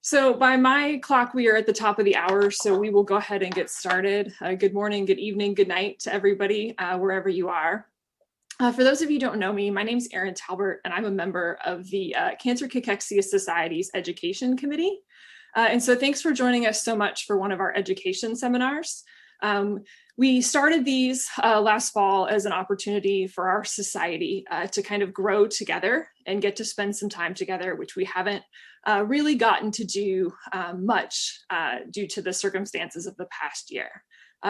So by my clock, we are at the top of the hour, so we will go ahead and get started. Good morning, good evening, good night to everybody, wherever you are. For those of you who don't know me, my name is Erin Talbert, and I'm a member of the Cancer Cachexia Society's Education Committee. And so thanks for joining us so much for one of our education seminars. We started these last fall as an opportunity for our society to kind of grow together and get to spend some time together, which we haven't really gotten to do much due to the circumstances of the past year.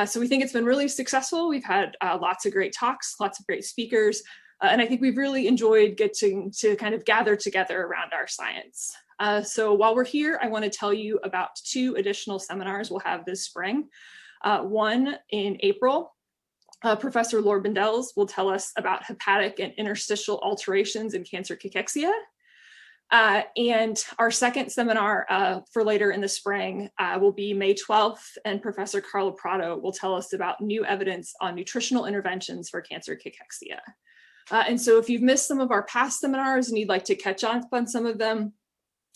So we think it's been really successful. We've had lots of great talks, lots of great speakers, and I think we've really enjoyed getting to kind of gather together around our science. So while we're here, I want to tell you about 2 additional seminars we'll have this spring. One in April, Professor Laura Bendells will tell us about hepatic and interstitial alterations in cancer cachexia. And our second seminar for later in the spring will be May 12th, and Professor Carla Prado will tell us about new evidence on nutritional interventions for cancer cachexia. And so if you've missed some of our past seminars and you'd like to catch up on some of them,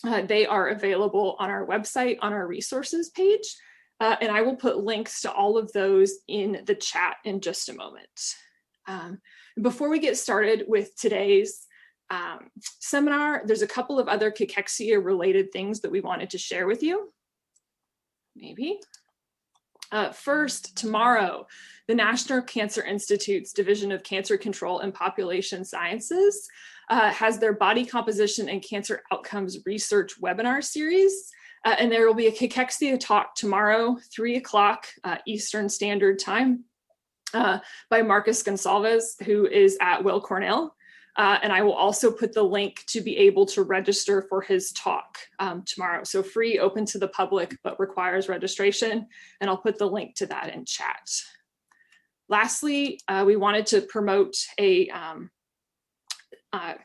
they are available on our website on our resources page. And I will put links to all of those in the chat in just a moment. Before we get started with today's seminar, there's a couple of other cachexia related things that we wanted to share with you. Maybe. First, tomorrow, the National Cancer Institute's Division of Cancer Control and Population Sciences has their Body Composition and Cancer Outcomes Research webinar series. And there will be a cachexia talk tomorrow, 3 o'clock Eastern Standard Time by Marcus Gonsalves, who is at Weill Cornell. And I will also put the link to be able to register for his talk tomorrow. So free, open to the public, but requires registration. And I'll put the link to that in chat. Lastly, we wanted to promote a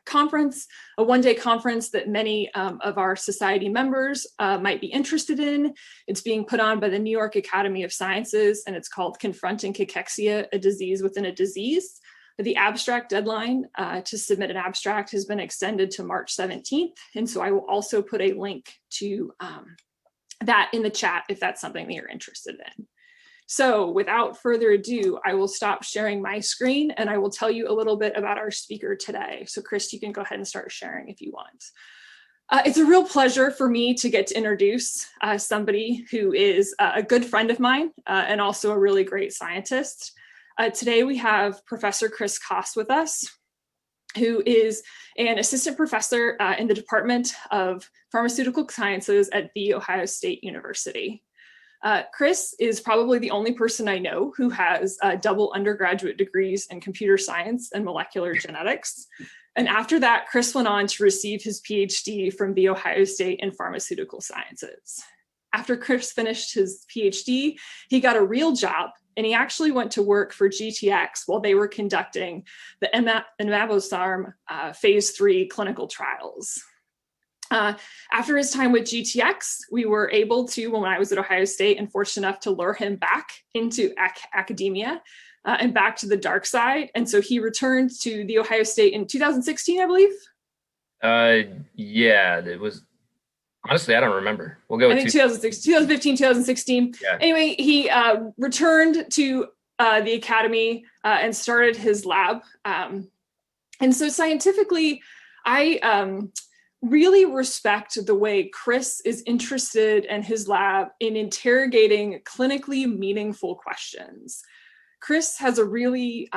conference, a one-day conference that many of our society members might be interested in. It's being put on by the New York Academy of Sciences, and it's called Confronting Cachexia, a Disease Within a Disease. The abstract deadline to submit an abstract has been extended to March 17th. And so I will also put a link to that in the chat if that's something that you're interested in. So without further ado, I will stop sharing my screen and I will tell you a little bit about our speaker today. So Chris, you can go ahead and start sharing if you want. It's a real pleasure for me to get to introduce somebody who is a good friend of mine and also a really great scientist. Today we have Professor Chris Coss with us, who is an assistant professor in the Department of Pharmaceutical Sciences at The Ohio State University. Chris is probably the only person I know who has double undergraduate degrees in computer science and molecular genetics. And after that, Chris went on to receive his PhD from The Ohio State in Pharmaceutical Sciences. After Chris finished his PhD, he got a real job, and he actually went to work for GTX while they were conducting the Enmabosarm phase 3 clinical trials. After his time with GTX, we were able to, when I was at Ohio State, and fortunate enough to lure him back into academia and back to the dark side. And so he returned to The Ohio State in 2016, I believe. Yeah, it was. Honestly, I don't remember. We'll go with 2015, 2016. Yeah. Anyway, he returned to the academy and started his lab. And so scientifically, I really respect the way Chris is interested in his lab in interrogating clinically meaningful questions. Chris has a really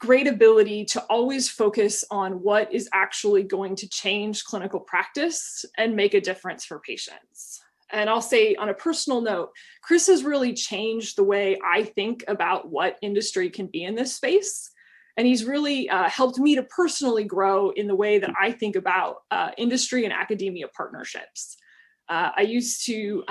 great ability to always focus on what is actually going to change clinical practice and make a difference for patients. And I'll say on a personal note, Chris has really changed the way I think about what industry can be in this space. And he's really helped me to personally grow in the way that I think about industry and academia partnerships. I used to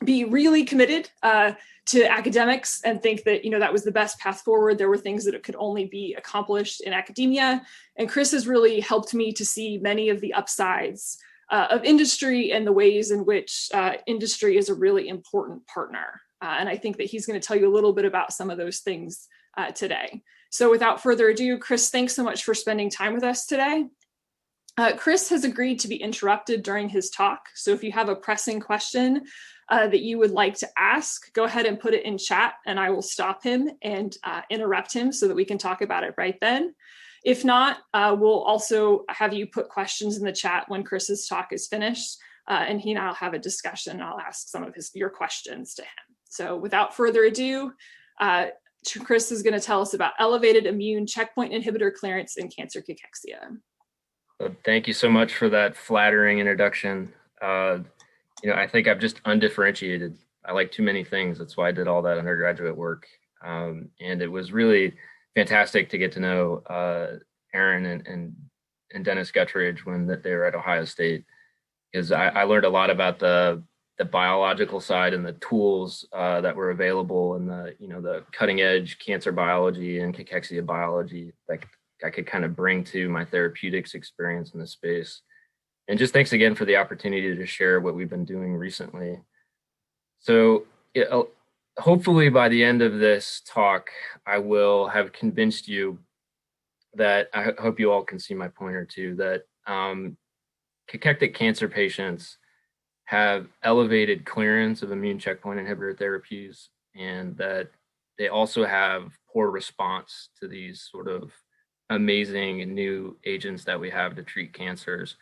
be really committed to academics and think that, that was the best path forward. There were things that could only be accomplished in academia. And Chris has really helped me to see many of the upsides of industry and the ways in which industry is a really important partner. And I think that he's going to tell you a little bit about some of those things today. So without further ado, Chris, thanks so much for spending time with us today. Chris has agreed to be interrupted during his talk. So if you have a pressing question that you would like to ask, go ahead and put it in chat and I will stop him and interrupt him so that we can talk about it right then. If not, we'll also have you put questions in the chat when Chris's talk is finished, and he and I'll have a discussion and I'll ask some of your questions to him. So without further ado, Chris is going to tell us about elevated immune checkpoint inhibitor clearance in cancer cachexia. Thank you so much for that flattering introduction. I think I'm just undifferentiated. I like too many things. That's why I did all that undergraduate work. And it was really fantastic to get to know Aaron and Dennis Guttridge when they were at Ohio State, because I learned a lot about the biological side and the tools that were available, and the cutting edge cancer biology and cachexia biology that I could kind of bring to my therapeutics experience in the space. And just thanks again for the opportunity to share what we've been doing recently. So hopefully by the end of this talk, I will have convinced you that, I hope you all can see my pointer too, that cachectic cancer patients have elevated clearance of immune checkpoint inhibitor therapies, and that they also have poor response to these sort of amazing new agents that we have to treat cancers.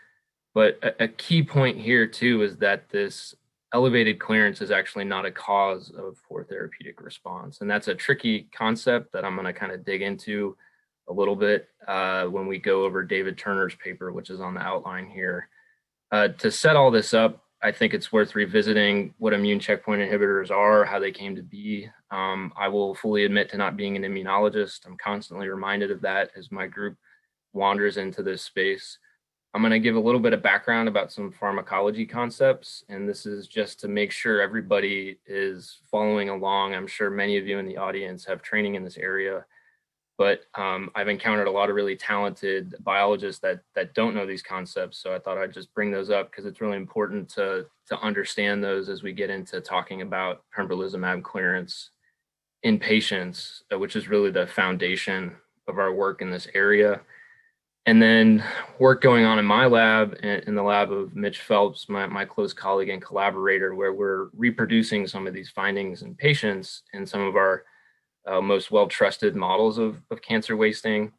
But a key point here too is that this elevated clearance is actually not a cause of poor therapeutic response. And that's a tricky concept that I'm going to kind of dig into a little bit when we go over David Turner's paper, which is on the outline here. To set all this up, I think it's worth revisiting what immune checkpoint inhibitors are, how they came to be. I will fully admit to not being an immunologist. I'm constantly reminded of that as my group wanders into this space. I'm going to give a little bit of background about some pharmacology concepts, and this is just to make sure everybody is following along. I'm sure many of you in the audience have training in this area, but I've encountered a lot of really talented biologists that don't know these concepts. So I thought I'd just bring those up because it's really important to understand those as we get into talking about pembrolizumab clearance in patients, which is really the foundation of our work in this area. And then work going on in my lab, in the lab of Mitch Phelps, my close colleague and collaborator, where we're reproducing some of these findings in patients in some of our most well-trusted models of cancer wasting.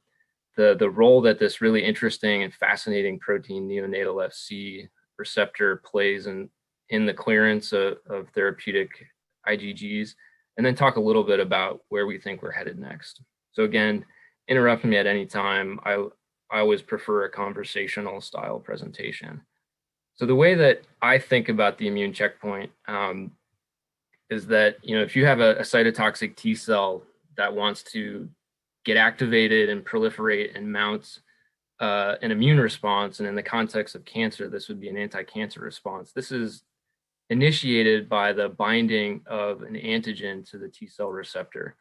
The role that this really interesting and fascinating protein, neonatal Fc receptor, plays in the clearance of therapeutic IgGs, and then talk a little bit about where we think we're headed next. So again, interrupt me at any time. I always prefer a conversational style presentation. So the way that I think about the immune checkpoint is that, if you have a cytotoxic T cell that wants to get activated and proliferate and mount an immune response, and in the context of cancer, this would be an anti-cancer response. This is initiated by the binding of an antigen to the T cell receptor.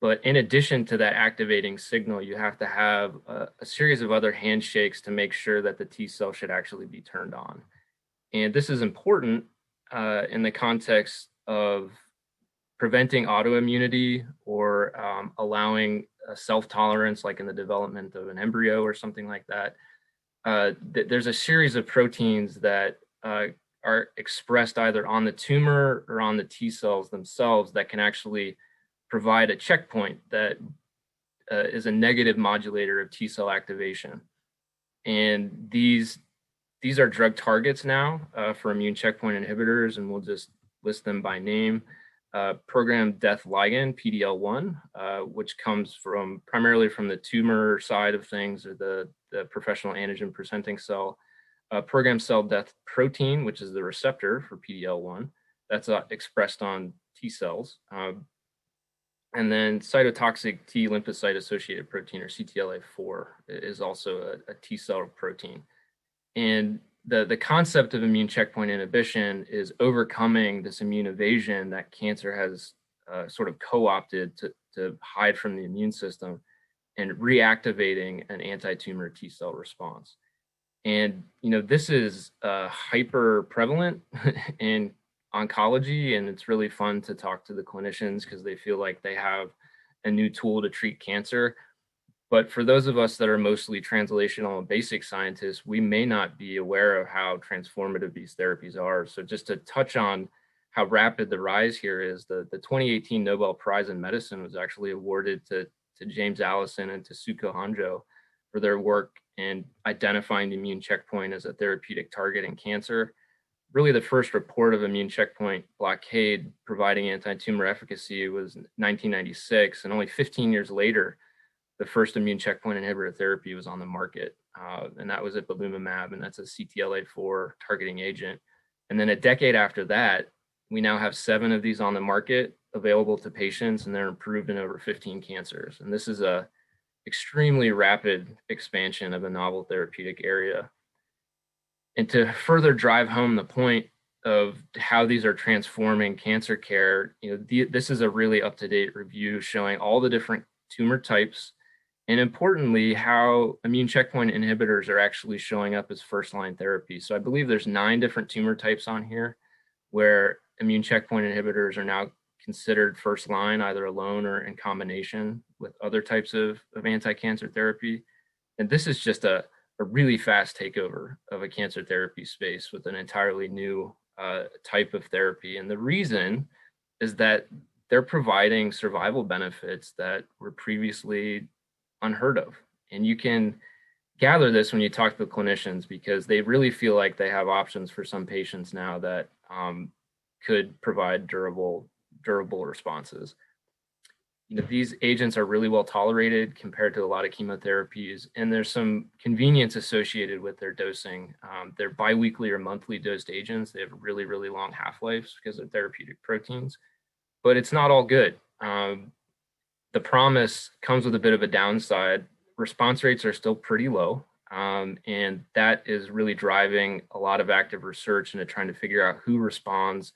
But in addition to that activating signal, you have to have a series of other handshakes to make sure that the T cell should actually be turned on. And this is important in the context of preventing autoimmunity or allowing a self-tolerance, like in the development of an embryo or something like that. There's a series of proteins that are expressed either on the tumor or on the T cells themselves that can actually provide a checkpoint that is a negative modulator of T cell activation. And these are drug targets now for immune checkpoint inhibitors, and we'll just list them by name. Programmed death ligand, PDL1, which comes primarily from the tumor side of things, or the professional antigen presenting cell. Programmed cell death protein, which is the receptor for PDL1, that's expressed on T cells. And then cytotoxic T lymphocyte associated protein, or CTLA4, is also a T cell protein. And the concept of immune checkpoint inhibition is overcoming this immune evasion that cancer has sort of co-opted to hide from the immune system, and reactivating an anti-tumor T cell response. And this is hyper prevalent in oncology, and it's really fun to talk to the clinicians because they feel like they have a new tool to treat cancer. But for those of us that are mostly translational and basic scientists, we may not be aware of how transformative these therapies are. So just to touch on how rapid the rise here is, the 2018 Nobel Prize in Medicine was actually awarded to James Allison and to Suko Hanjo for their work in identifying the immune checkpoint as a therapeutic target in cancer. Really, the first report of immune checkpoint blockade providing anti-tumor efficacy was 1996, and only 15 years later, the first immune checkpoint inhibitor therapy was on the market, and that was ipilimumab, and that's a CTLA-4 targeting agent. And then a decade after that, we now have 7 of these on the market available to patients, and they're approved in over 15 cancers. And this is a extremely rapid expansion of a novel therapeutic area. And to further drive home the point of how these are transforming cancer care, this is a really up-to-date review showing all the different tumor types, and importantly, how immune checkpoint inhibitors are actually showing up as first-line therapy. So I believe there's 9 different tumor types on here where immune checkpoint inhibitors are now considered first line, either alone or in combination with other types of anti-cancer therapy. And this is just a really fast takeover of a cancer therapy space with an entirely new type of therapy. And the reason is that they're providing survival benefits that were previously unheard of. And you can gather this when you talk to the clinicians, because they really feel like they have options for some patients now that could provide durable responses. These agents are really well tolerated compared to a lot of chemotherapies, and there's some convenience associated with their dosing. They're biweekly or monthly dosed agents. They have really, really long half-lives because they're therapeutic proteins, but it's not all good. The promise comes with a bit of a downside. Response rates are still pretty low, and that is really driving a lot of active research into trying to figure out who responds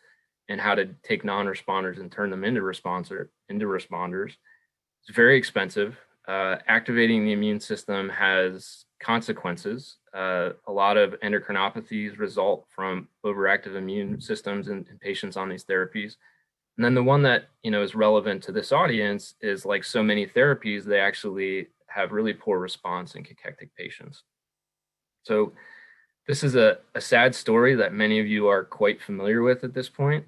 and how to take non-responders and turn them into responders. It's very expensive. Activating the immune system has consequences. A lot of endocrinopathies result from overactive immune systems in patients on these therapies. And then the one that is relevant to this audience is, like so many therapies, they actually have really poor response in cachectic patients. So this is a sad story that many of you are quite familiar with at this point.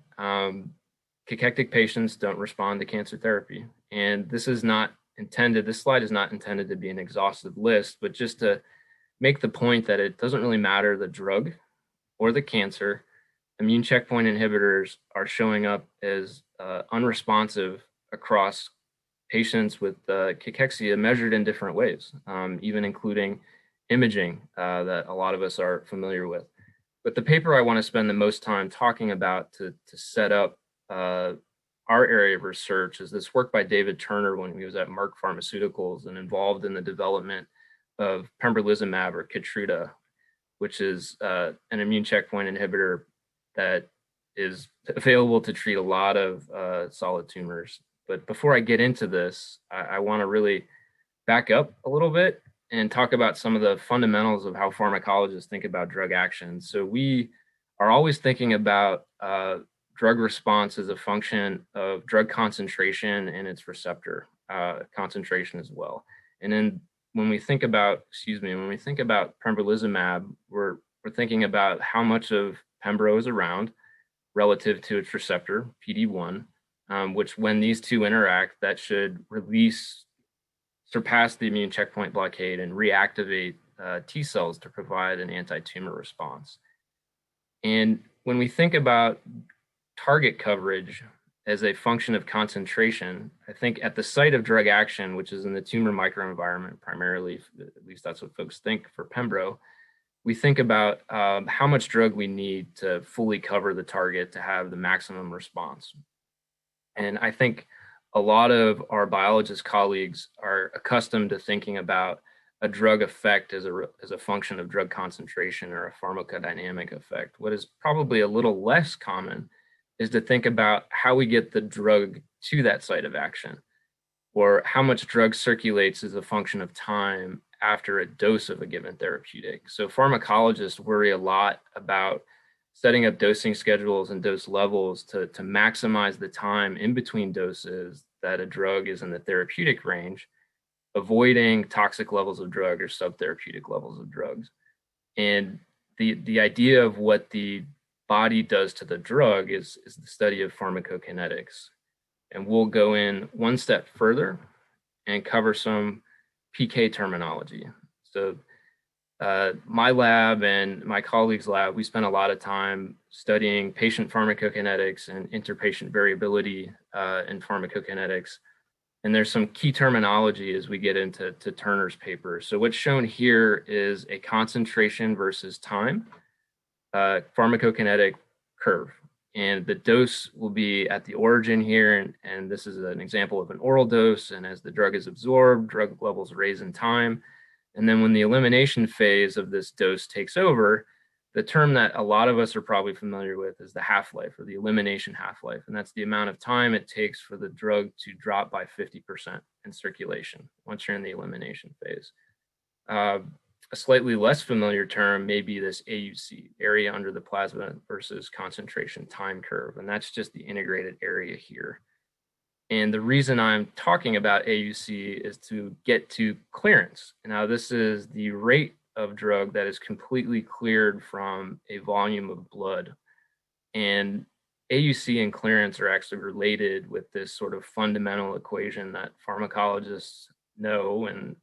Cachectic patients don't respond to cancer therapy. And this slide is not intended to be an exhaustive list, but just to make the point that it doesn't really matter the drug or the cancer. Immune checkpoint inhibitors are showing up as unresponsive across patients with cachexia measured in different ways, even including imaging that a lot of us are familiar with. But the paper I want to spend the most time talking about to set up our area of research is this work by David Turner when he was at Merck Pharmaceuticals and involved in the development of pembrolizumab, or Keytruda, which is an immune checkpoint inhibitor that is available to treat a lot of solid tumors. But before I get into this, I want to really back up a little bit and talk about some of the fundamentals of how pharmacologists think about drug action. So we are always thinking about drug response as a function of drug concentration and its receptor concentration as well. And then when we think about pembrolizumab, we're thinking about how much of pembro is around relative to its receptor, PD-1, which when these two interact, that should surpass the immune checkpoint blockade and reactivate T cells to provide an anti-tumor response. And when we think about target coverage as a function of concentration, I think at the site of drug action, which is in the tumor microenvironment primarily, at least that's what folks think for pembro, we think about how much drug we need to fully cover the target to have the maximum response. And I think a lot of our biologist colleagues are accustomed to thinking about a drug effect as a function of drug concentration or a pharmacodynamic effect. What is probably a little less common is to think about how we get the drug to that site of action, or how much drug circulates as a function of time after a dose of a given therapeutic. So pharmacologists worry a lot about setting up dosing schedules and dose levels to maximize the time in between doses that a drug is in the therapeutic range. avoiding toxic levels of drug or subtherapeutic levels of drugs. And the idea of what the body does to the drug is the study of pharmacokinetics. And we'll go in one step further and cover some PK terminology. So my lab and my colleagues' lab, we spent a lot of time studying patient pharmacokinetics and interpatient variability in pharmacokinetics. And there's some key terminology as we get into Turner's paper. So what's shown here is a concentration versus time pharmacokinetic curve. And the dose will be at the origin here. And this is an example of an oral dose. And as the drug is absorbed, drug levels raise in time. And then when the elimination phase of this dose takes over, the term that a lot of us are probably familiar with is the half-life, or the elimination half-life. And that's the amount of time it takes for the drug to drop by 50% in circulation once you're in the elimination phase. A slightly less familiar term may be this AUC, area under the plasma versus concentration time curve. And that's just the integrated area here. And the reason I'm talking about AUC is to get to clearance. Now, this is the rate of drug that is completely cleared from a volume of blood. And AUC and clearance are actually related with this sort of fundamental equation that pharmacologists know and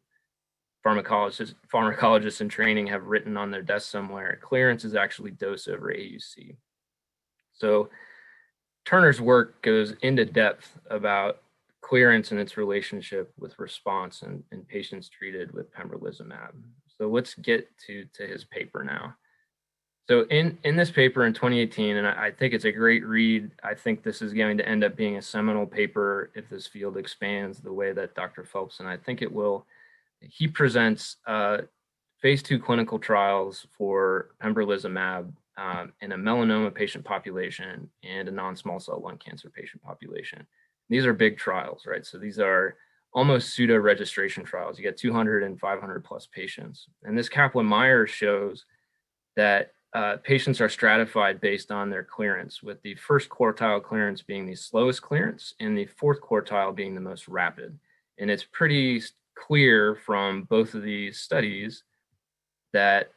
pharmacologists in training have written on their desk somewhere. Clearance is actually dose over AUC. So Turner's work goes into depth about clearance and its relationship with response in patients treated with pembrolizumab. So let's get to his paper now. So in this paper in 2018, and I think it's a great read. I think this is going to end up being a seminal paper if this field expands the way that Dr. Phelps and I think it will. He presents phase 2 clinical trials for pembrolizumab in a melanoma patient population and a non-small cell lung cancer patient population. These are big trials, right? So these are almost pseudo registration trials. You get 200 and 500 plus patients. And this Kaplan-Meier shows that patients are stratified based on their clearance, with the first quartile clearance being the slowest clearance and the fourth quartile being the most rapid. And it's pretty clear from both of these studies that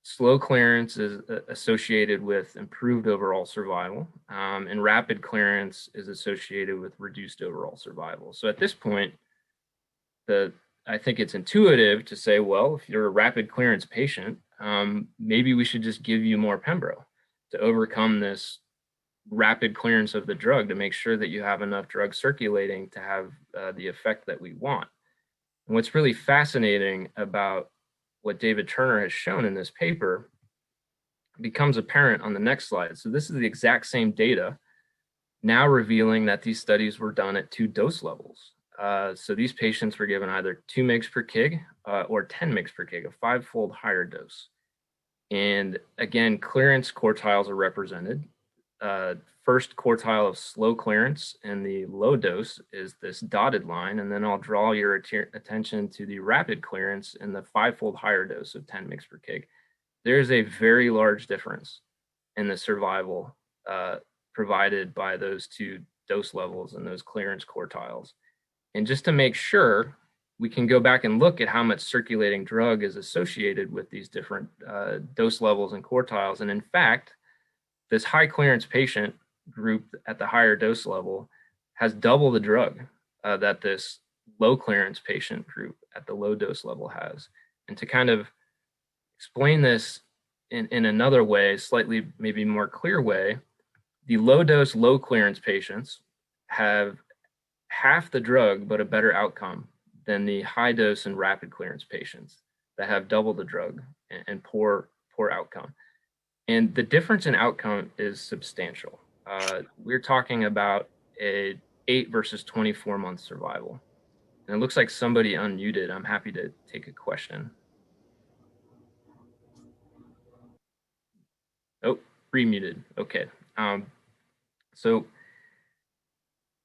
slow clearance is associated with improved overall survival, and rapid clearance is associated with reduced overall survival. So at this point, I think it's intuitive to say, well, if you're a rapid clearance patient, maybe we should just give you more pembro to overcome this rapid clearance of the drug, to make sure that you have enough drug circulating to have the effect that we want. And what's really fascinating about what David Turner has shown in this paper becomes apparent on the next slide. So this is the exact same data, now revealing that these studies were done at 2 dose levels. So these patients were given either 2 mg per kg or 10 mg per kg, a 5-fold higher dose. And again, clearance quartiles are represented. First quartile of slow clearance and the low dose is this dotted line. And then I'll draw your attention to the rapid clearance in the 5-fold higher dose of 10 mg per kg. There's a very large difference in the survival provided by those 2 dose levels and those clearance quartiles. And just to make sure, we can go back and look at how much circulating drug is associated with these different dose levels and quartiles. And in fact, this high clearance patient group at the higher dose level has double the drug that this low clearance patient group at the low dose level has. And to kind of explain this in another way, slightly maybe more clear way, the low dose, low clearance patients have half the drug but a better outcome than the high dose and rapid clearance patients that have double the drug and poor outcome. And the difference in outcome is substantial. We're talking about a 8 versus 24 month survival. And it looks like somebody unmuted. I'm happy to take a question. Oh, remuted. Okay. So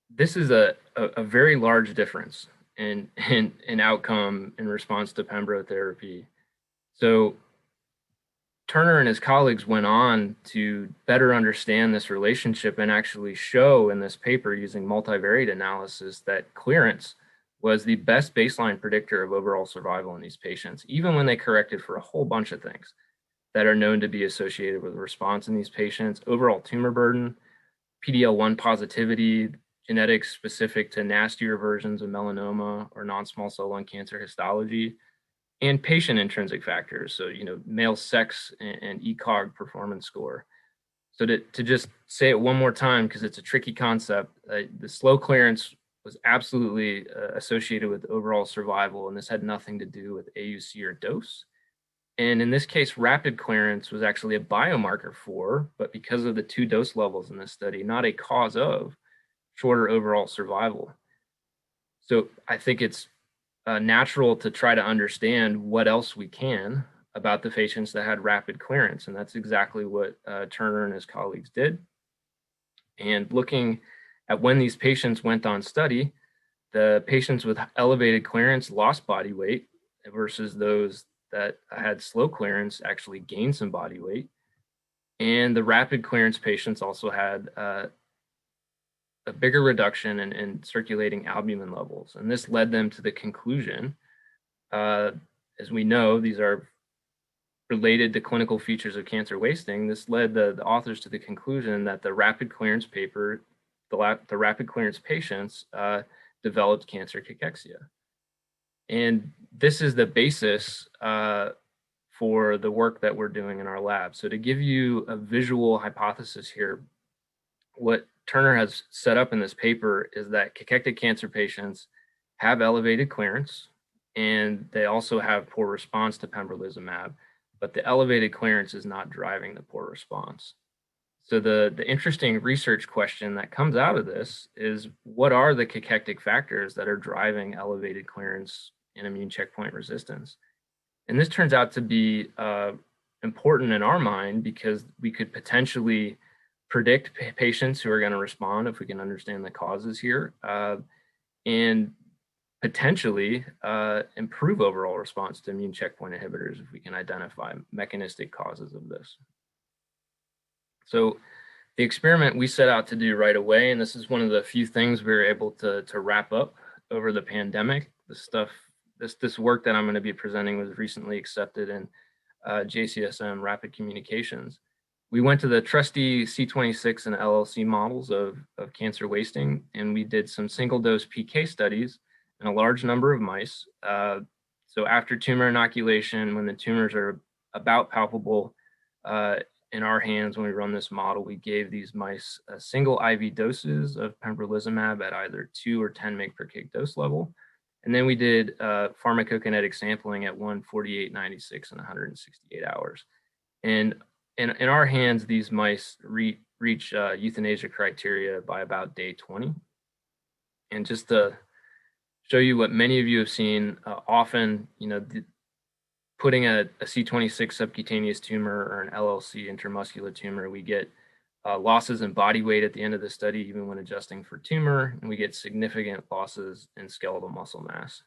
this is a very large difference in outcome in response to pembro therapy. So Turner and his colleagues went on to better understand this relationship and actually show in this paper, using multivariate analysis, that clearance was the best baseline predictor of overall survival in these patients, even when they corrected for a whole bunch of things that are known to be associated with response in these patients: overall tumor burden, PD-L1 positivity, genetics specific to nastier versions of melanoma or non-small cell lung cancer histology, and patient intrinsic factors. So, male sex and ECOG performance score. So to just say it one more time, because it's a tricky concept, the slow clearance was absolutely associated with overall survival, and this had nothing to do with AUC or dose. And in this case, rapid clearance was actually a biomarker for, but because of the 2 dose levels in this study, not a cause of shorter overall survival. So I think it's natural to try to understand what else we can about the patients that had rapid clearance. And that's exactly what Turner and his colleagues did. And looking at when these patients went on study, the patients with elevated clearance lost body weight versus those that had slow clearance actually gained some body weight. And the rapid clearance patients also had a bigger reduction in circulating albumin levels. And this led them to the conclusion, as we know, these are related to clinical features of cancer wasting. This led the authors to the conclusion that the rapid clearance paper, the rapid clearance patients developed cancer cachexia. And this is the basis for the work that we're doing in our lab. So to give you a visual hypothesis here, what Turner has set up in this paper is that cachectic cancer patients have elevated clearance, and they also have poor response to pembrolizumab, but the elevated clearance is not driving the poor response. So the interesting research question that comes out of this is, what are the cachectic factors that are driving elevated clearance and immune checkpoint resistance? And this turns out to be important in our mind, because we could potentially predict patients who are going to respond if we can understand the causes here, and potentially improve overall response to immune checkpoint inhibitors if we can identify mechanistic causes of this. So the experiment we set out to do right away, and this is one of the few things we were able to wrap up over the pandemic. This work that I'm going to be presenting was recently accepted in JCSM Rapid Communications. We went to the trusty C26 and LLC models of cancer wasting, and we did some single dose PK studies in a large number of mice. So after tumor inoculation, when the tumors are about palpable in our hands, when we run this model, we gave these mice single IV doses of pembrolizumab at either 2 or 10 mg per kg dose level. And then we did pharmacokinetic sampling at 148, 96, and 168 hours. And in our hands, these mice reach euthanasia criteria by about day 20. And just to show you what many of you have seen, often, putting a C26 subcutaneous tumor or an LLC intramuscular tumor, we get losses in body weight at the end of the study, even when adjusting for tumor, and we get significant losses in skeletal muscle mass.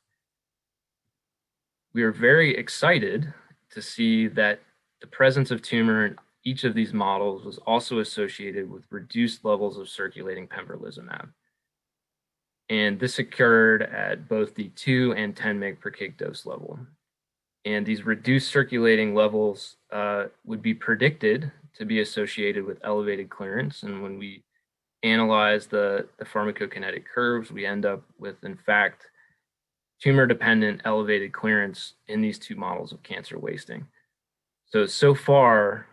We are very excited to see that the presence of tumor in each of these models was also associated with reduced levels of circulating pembrolizumab. And this occurred at both the 2 and 10 mg per kg dose level. And these reduced circulating levels would be predicted to be associated with elevated clearance. And when we analyze the pharmacokinetic curves, we end up with, in fact, tumor-dependent elevated clearance in these 2 models of cancer wasting. So far,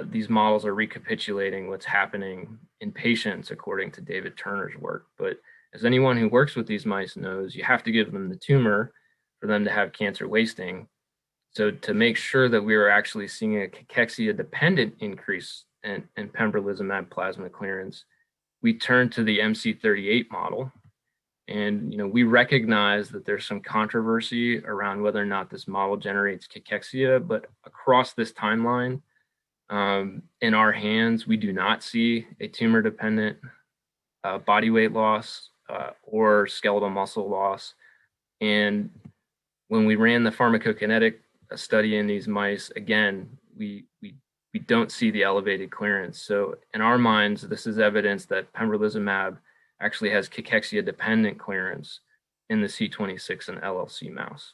these models are recapitulating what's happening in patients according to David Turner's work. But as anyone who works with these mice knows, you have to give them the tumor for them to have cancer wasting. So to make sure that we were actually seeing a cachexia-dependent increase in pembrolizumab plasma clearance, we turned to the MC38 model. And we recognize that there's some controversy around whether or not this model generates cachexia, but across this timeline, in our hands, we do not see a tumor-dependent body weight loss or skeletal muscle loss. And when we ran the pharmacokinetic study in these mice, again, we don't see the elevated clearance. So in our minds, this is evidence that pembrolizumab actually has cachexia-dependent clearance in the C26 and LLC mouse.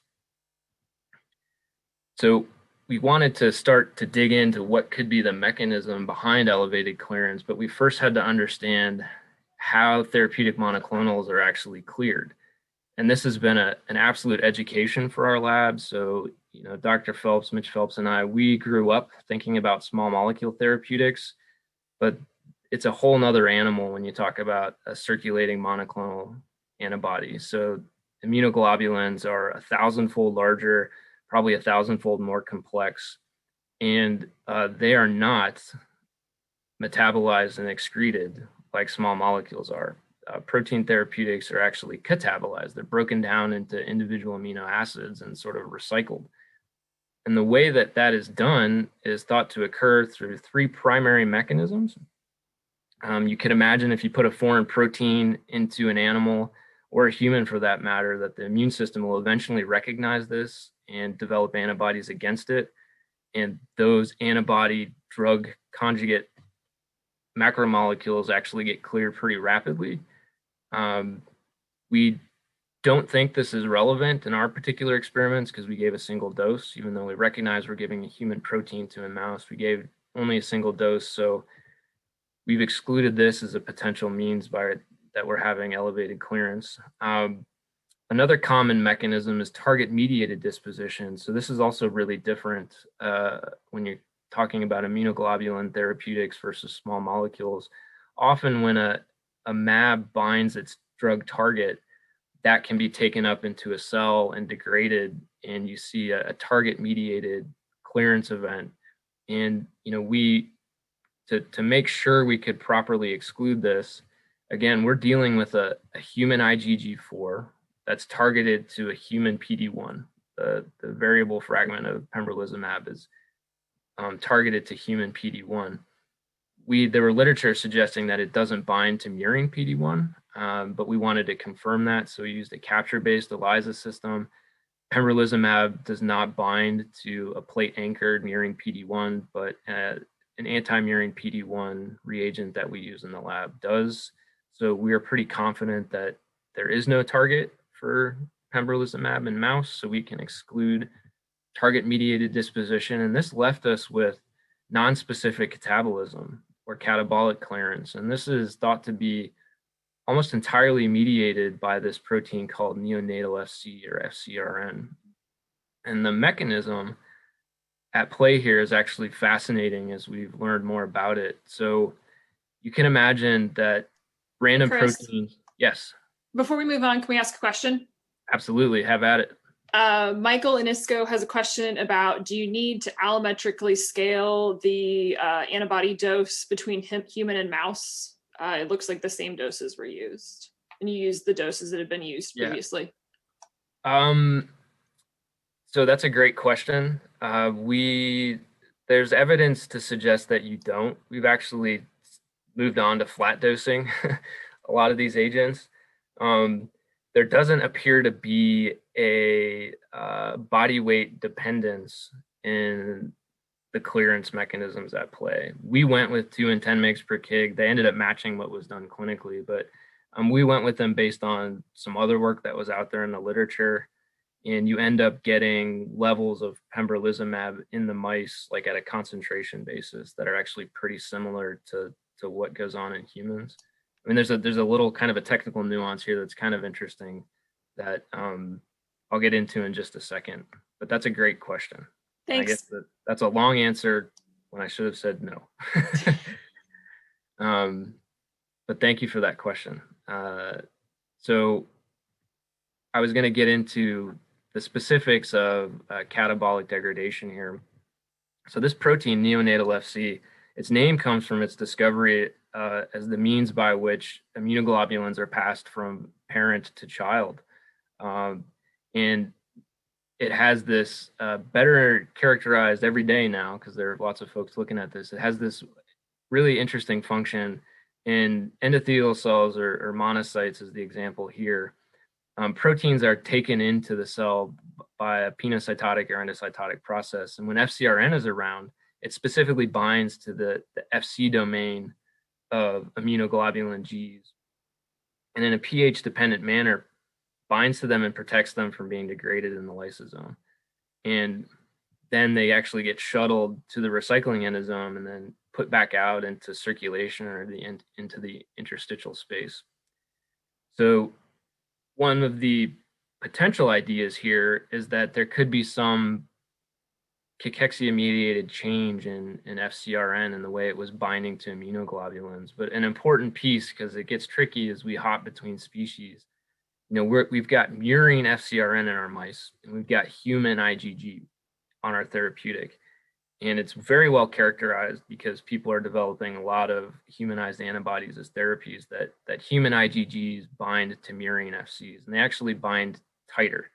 So we wanted to start to dig into what could be the mechanism behind elevated clearance, but we first had to understand how therapeutic monoclonals are actually cleared. And this has been an absolute education for our lab. So, Dr. Phelps, Mitch Phelps, and I, we grew up thinking about small molecule therapeutics, but it's a whole nother animal when you talk about a circulating monoclonal antibody. So immunoglobulins are 1,000-fold larger, probably 1,000-fold more complex, and they are not metabolized and excreted like small molecules are. Protein therapeutics are actually catabolized. They're broken down into individual amino acids and sort of recycled. And the way that that is done is thought to occur through three primary mechanisms. You can imagine if you put a foreign protein into an animal, or a human for that matter, that the immune system will eventually recognize this and develop antibodies against it. And those antibody drug conjugate macromolecules actually get cleared pretty rapidly. We don't think this is relevant in our particular experiments because we gave a single dose, even though we recognize we're giving a human protein to a mouse. We gave only a single dose, so we've excluded this as a potential means by that we're having elevated clearance. Another common mechanism is target-mediated disposition. So this is also really different when you're talking about immunoglobulin therapeutics versus small molecules. Often when a mAb binds its drug target, that can be taken up into a cell and degraded, and you see a target-mediated clearance event. And to make sure we could properly exclude this, again, we're dealing with a human IgG4 that's targeted to a human PD-1. The variable fragment of pembrolizumab is targeted to human PD-1. There were literature suggesting that it doesn't bind to murine PD-1, but we wanted to confirm that, so we used a capture-based ELISA system. Pembrolizumab does not bind to a plate-anchored murine PD-1, but an anti-murine PD-1 reagent that we use in the lab does. So we are pretty confident that there is no target for pembrolizumab in mouse, so we can exclude target-mediated disposition. And this left us with non-specific catabolism or catabolic clearance. And this is thought to be almost entirely mediated by this protein called neonatal FC or FcRn. And the mechanism at play here is actually fascinating as we've learned more about it. So you can imagine that random Chris, proteins. Yes. Before we move on, can we ask a question? Absolutely. Have at it. Michael Inisco has a question about, do you need to allometrically scale the antibody dose between human and mouse? It looks like the same doses were used, and you used the doses that had been used previously. So that's a great question. There's evidence to suggest that you don't. We've actually moved on to flat dosing a lot of these agents. There doesn't appear to be a body weight dependence in the clearance mechanisms at play. We went with 2 and 10 mg per kg. They ended up matching what was done clinically, but we went with them based on some other work that was out there in the literature. And you end up getting levels of pembrolizumab in the mice, like at a concentration basis, that are actually pretty similar to what goes on in humans. I mean, there's a little kind of a technical nuance here that's kind of interesting that I'll get into in just a second. But that's a great question. Thanks. I guess that's a long answer when I should have said no. But thank you for that question. So I was going to get into the specifics of catabolic degradation here. So this protein, neonatal FC, its name comes from its discovery as the means by which immunoglobulins are passed from parent to child. And it has this better characterized every day now, because there are lots of folks looking at this. It has this really interesting function in endothelial cells or monocytes, is the example here. Proteins are taken into the cell by a penocytotic or endocytotic process. And when FcRn is around, it specifically binds to the Fc domain of immunoglobulin Gs. And in a pH-dependent manner, binds to them and protects them from being degraded in the lysosome. And then they actually get shuttled to the recycling endosome and then put back out into circulation or into the interstitial space. So one of the potential ideas here is that there could be some cachexia-mediated change in FcRn and the way it was binding to immunoglobulins. But an important piece, because it gets tricky as we hop between species, we've got murine FcRn in our mice, and we've got human IgG on our therapeutic. And it's very well characterized because people are developing a lot of humanized antibodies as therapies that human IgGs bind to murine FCs, and they actually bind tighter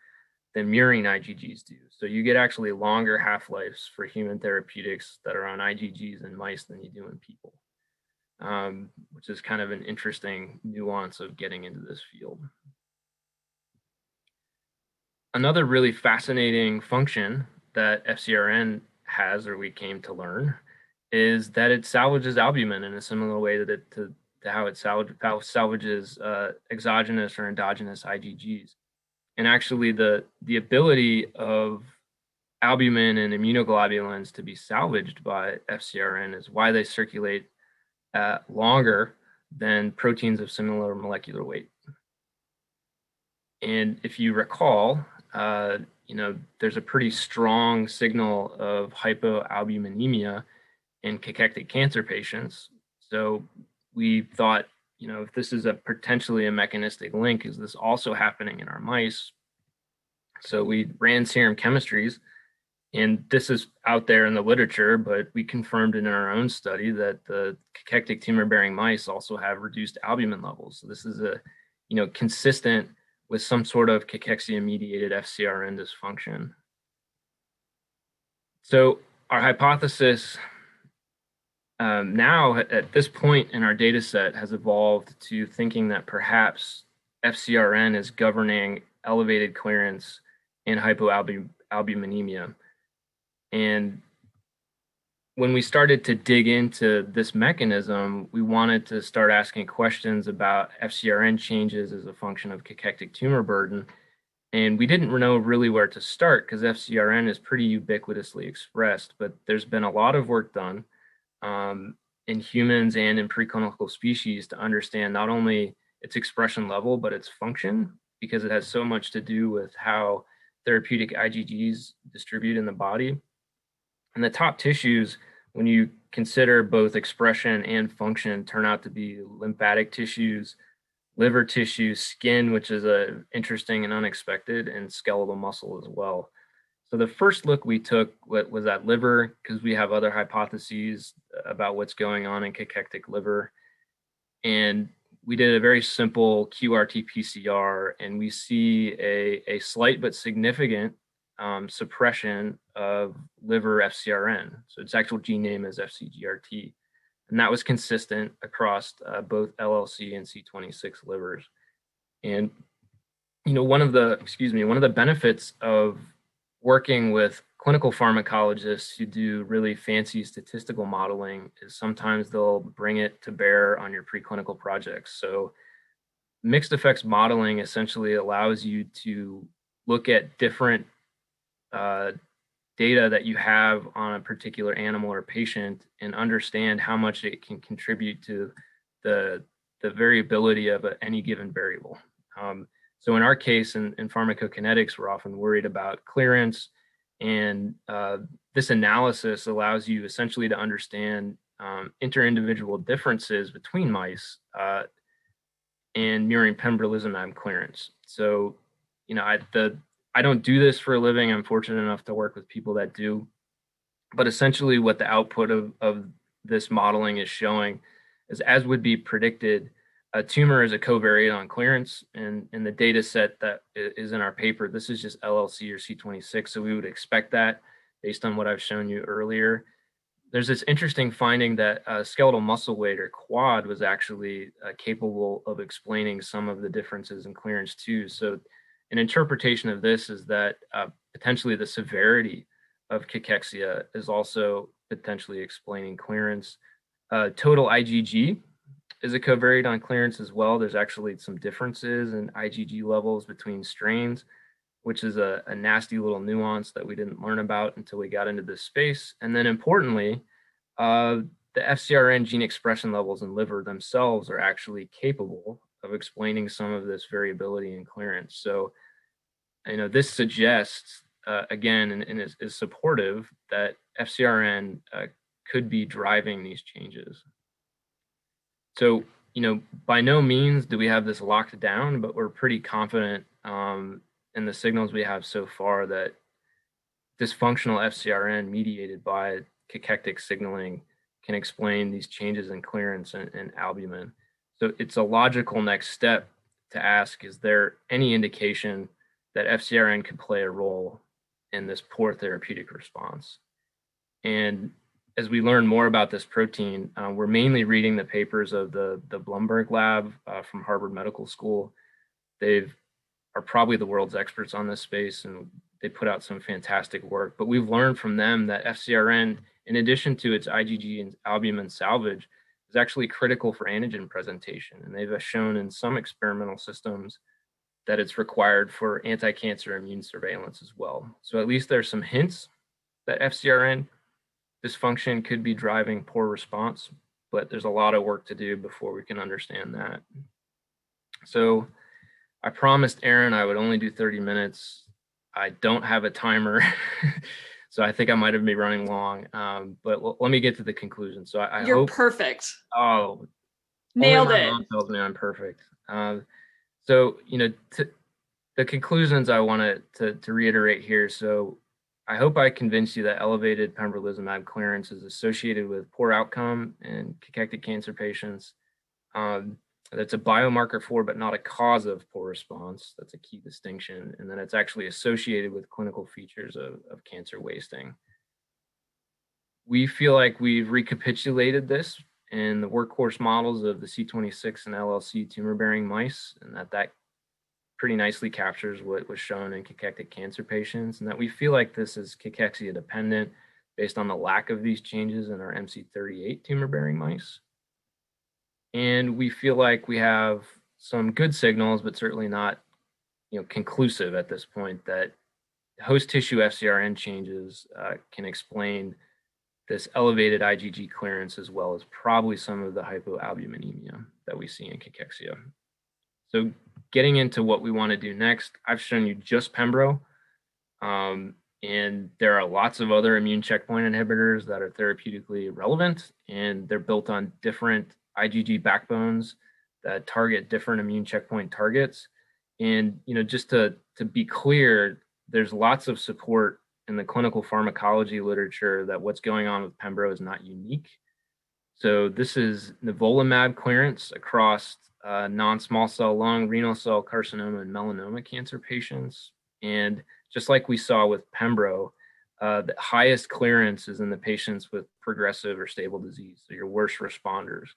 than murine IgGs do. So you get actually longer half-lives for human therapeutics that are on IgGs in mice than you do in people, which is kind of an interesting nuance of getting into this field. Another really fascinating function that FcRn has, or we came to learn, is that it salvages albumin in a similar way to how it salvages exogenous or endogenous IgGs. And actually, the ability of albumin and immunoglobulins to be salvaged by FcRn is why they circulate longer than proteins of similar molecular weight. And if you recall, there's a pretty strong signal of hypoalbuminemia in cachectic cancer patients. So we thought, if this is potentially a mechanistic link, is this also happening in our mice? So we ran serum chemistries, and this is out there in the literature, but we confirmed in our own study that the cachectic tumor-bearing mice also have reduced albumin levels. So this is consistent with some sort of cachexia-mediated FcRn dysfunction. So our hypothesis now at this point in our data set has evolved to thinking that perhaps FcRn is governing elevated clearance in hypoalbuminemia. And when we started to dig into this mechanism, we wanted to start asking questions about FcRn changes as a function of cachectic tumor burden. And we didn't know really where to start because FcRn is pretty ubiquitously expressed, but there's been a lot of work done in humans and in preclinical species to understand not only its expression level, but its function, because it has so much to do with how therapeutic IgGs distribute in the body. And the top tissues, when you consider both expression and function, turn out to be lymphatic tissues, liver tissue, skin, which is interesting and unexpected, and skeletal muscle as well. So the first look we took was at liver, because we have other hypotheses about what's going on in cachectic liver. And we did a very simple QRT-PCR, and we see a slight but significant suppression of liver FcRn. So its actual gene name is FcGRT. And that was consistent across both LLC and C26 livers. And one of the benefits of working with clinical pharmacologists who do really fancy statistical modeling is sometimes they'll bring it to bear on your preclinical projects. So mixed effects modeling essentially allows you to look at different data that you have on a particular animal or patient and understand how much it can contribute to the variability of any given variable. So in our case, in pharmacokinetics, we're often worried about clearance, and this analysis allows you essentially to understand interindividual differences between mice and murine pembrolizumab clearance. So, I don't do this for a living. I'm fortunate enough to work with people that do. But essentially what the output of this modeling is showing is, as would be predicted, a tumor is a covariate on clearance. And in the data set that is in our paper, this is just LLC or C26. So we would expect that based on what I've shown you earlier. There's this interesting finding that skeletal muscle weight, or quad, was actually capable of explaining some of the differences in clearance too. So an interpretation of this is that potentially the severity of cachexia is also potentially explaining clearance. Total IgG is a covariate on clearance as well. There's actually some differences in IgG levels between strains, which is a nasty little nuance that we didn't learn about until we got into this space. And then importantly, the FcRn gene expression levels in liver themselves are actually capable of explaining some of this variability in clearance. So, this suggests, again, and is supportive that FcRn could be driving these changes. So, by no means do we have this locked down, but we're pretty confident in the signals we have so far that dysfunctional FcRn mediated by cachectic signaling can explain these changes in clearance and albumin. So it's a logical next step to ask, is there any indication that FcRn could play a role in this poor therapeutic response? And as we learn more about this protein, we're mainly reading the papers of the Blumberg lab from Harvard Medical School. They are probably the world's experts on this space, and they put out some fantastic work. But we've learned from them that FcRn, in addition to its IgG and albumin salvage, is actually critical for antigen presentation. And they've shown in some experimental systems that it's required for anti-cancer immune surveillance as well. So at least there's some hints that FcRn dysfunction could be driving poor response, but there's a lot of work to do before we can understand that. So I promised Aaron I would only do 30 minutes. I don't have a timer, so I think I might have been running long, but let me get to the conclusion. So I You're hope— perfect. Oh, Nailed only my it. mom tells me I'm perfect. So, the conclusions I want to reiterate here. So I hope I convinced you that elevated pembrolizumab clearance is associated with poor outcome in cachectic cancer patients. That's a biomarker for, but not a cause of poor response. That's a key distinction. And then it's actually associated with clinical features of cancer wasting. We feel like we've recapitulated this in the workhorse models of the C26 and LLC tumor-bearing mice, and that pretty nicely captures what was shown in cachectic cancer patients, and that we feel like this is cachexia dependent based on the lack of these changes in our MC38 tumor-bearing mice. And we feel like we have some good signals, but certainly not, conclusive at this point, that host tissue FcRn changes can explain this elevated IgG clearance, as well as probably some of the hypoalbuminemia that we see in cachexia. So getting into what we want to do next, I've shown you just Pembro, and there are lots of other immune checkpoint inhibitors that are therapeutically relevant, and they're built on different IgG backbones that target different immune checkpoint targets. And just to be clear, there's lots of support in the clinical pharmacology literature that what's going on with Pembro is not unique. So this is nivolumab clearance across non-small cell lung, renal cell carcinoma, and melanoma cancer patients. And just like we saw with Pembro, the highest clearance is in the patients with progressive or stable disease, so your worst responders.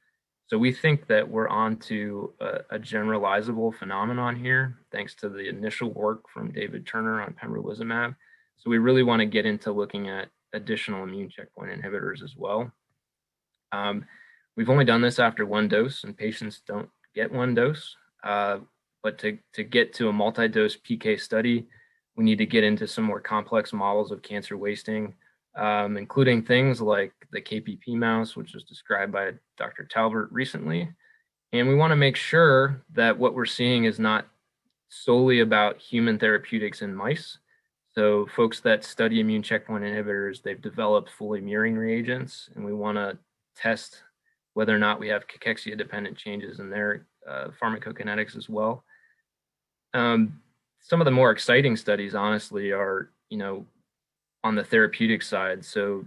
So we think that we're onto a generalizable phenomenon here, thanks to the initial work from David Turner on pembrolizumab. So we really want to get into looking at additional immune checkpoint inhibitors as well. We've only done this after one dose, and patients don't get one dose. But to get to a multi-dose PK study, we need to get into some more complex models of cancer wasting, including things like the KPP mouse, which was described by Dr. Talbert recently. And we want to make sure that what we're seeing is not solely about human therapeutics in mice. So folks that study immune checkpoint inhibitors, they've developed fully mirroring reagents, and we want to test whether or not we have cachexia dependent changes in their pharmacokinetics as well. Some of the more exciting studies, honestly, are, on the therapeutic side. So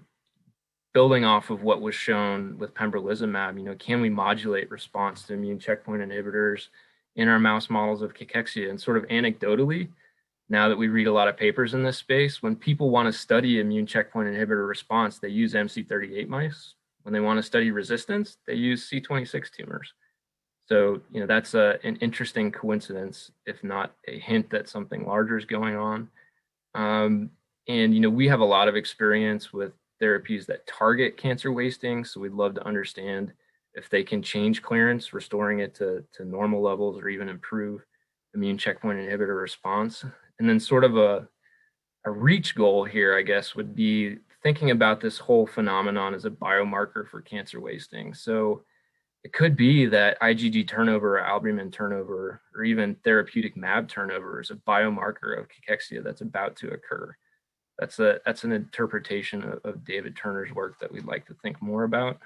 building off of what was shown with pembrolizumab, can we modulate response to immune checkpoint inhibitors in our mouse models of cachexia? And sort of anecdotally, now that we read a lot of papers in this space, when people want to study immune checkpoint inhibitor response, they use MC38 mice. When they want to study resistance, they use C26 tumors. So, that's an interesting coincidence, if not a hint that something larger is going on. And we have a lot of experience with therapies that target cancer wasting, so we'd love to understand if they can change clearance, restoring it to normal levels or even improve immune checkpoint inhibitor response. And then sort of a reach goal here, I guess, would be thinking about this whole phenomenon as a biomarker for cancer wasting. So it could be that IgG turnover, or albumin turnover, or even therapeutic MAB turnover is a biomarker of cachexia that's about to occur. That's an interpretation of David Turner's work that we'd like to think more about.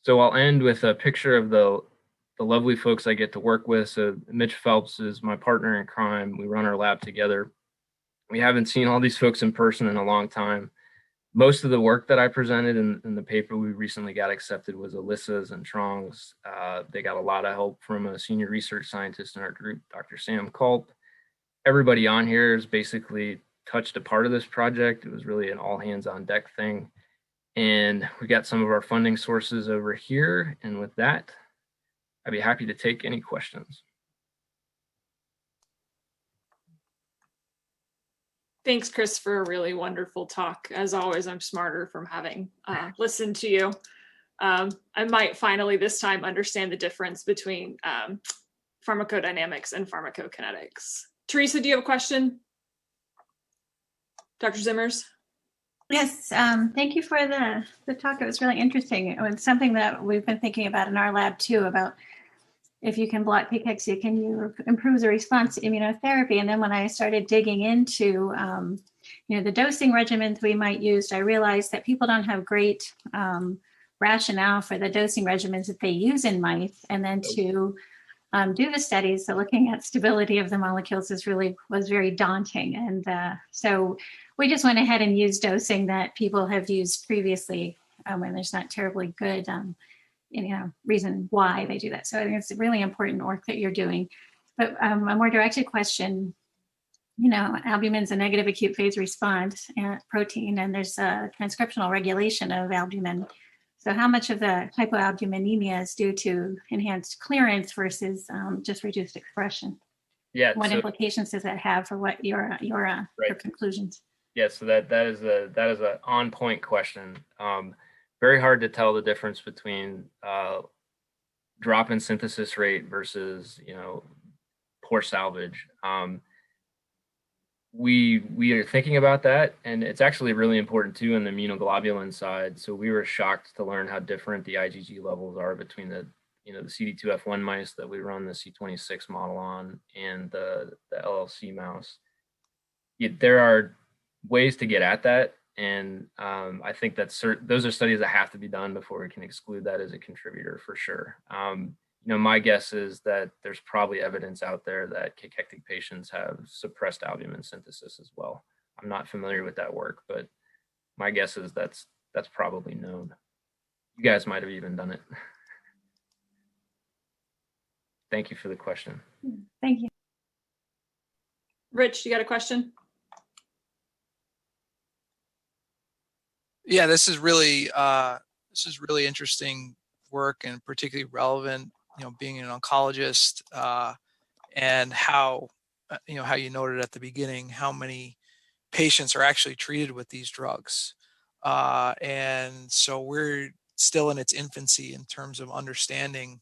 So I'll end with a picture of the lovely folks I get to work with. So Mitch Phelps is my partner in crime. We run our lab together. We haven't seen all these folks in person in a long time. Most of the work that I presented in the paper we recently got accepted was Alyssa's and Trong's. They got a lot of help from a senior research scientist in our group, Dr. Sam Culp. Everybody on here has basically touched a part of this project. It was really an all hands on deck thing. And we got some of our funding sources over here. And with that, I'd be happy to take any questions. Thanks, Chris, for a really wonderful talk. As always, I'm smarter from having listened to you. I might finally this time understand the difference between pharmacodynamics and pharmacokinetics. Teresa, do you have a question? Dr. Zimmers? Yes, thank you for the talk. It was really interesting. It was something that we've been thinking about in our lab too, about if you can block cachexia, can you improve the response to immunotherapy? And then when I started digging into, the dosing regimens we might use, I realized that people don't have great rationale for the dosing regimens that they use in mice. And then to do the studies, so looking at stability of the molecules was very daunting. And so we just went ahead and used dosing that people have used previously when there's not terribly good reason why they do that. So I think it's really important work that you're doing. But a more directed question, albumin's a negative acute phase response protein, and there's a transcriptional regulation of albumin. So how much of the hypoalbuminemia is due to enhanced clearance versus just reduced expression? Yeah. What implications does that have for what your conclusions? Yeah, so that is a on point question. Very hard to tell the difference between drop in synthesis rate versus poor salvage. We are thinking about that, and it's actually really important too in the immunoglobulin side. So we were shocked to learn how different the IgG levels are between the CD2F1 mice that we run the C26 model on and the LLC mouse. There are ways to get at that, and I think those are studies that have to be done before we can exclude that as a contributor for sure. My guess is that there's probably evidence out there that cachectic patients have suppressed albumin synthesis as well. I'm not familiar with that work, but my guess is that's probably known. You guys might have even done it. Thank you for the question. Thank you. Rich, you got a question? Yeah, this is really interesting work, and particularly relevant, being an oncologist, and how you noted at the beginning how many patients are actually treated with these drugs. And so we're still in its infancy in terms of understanding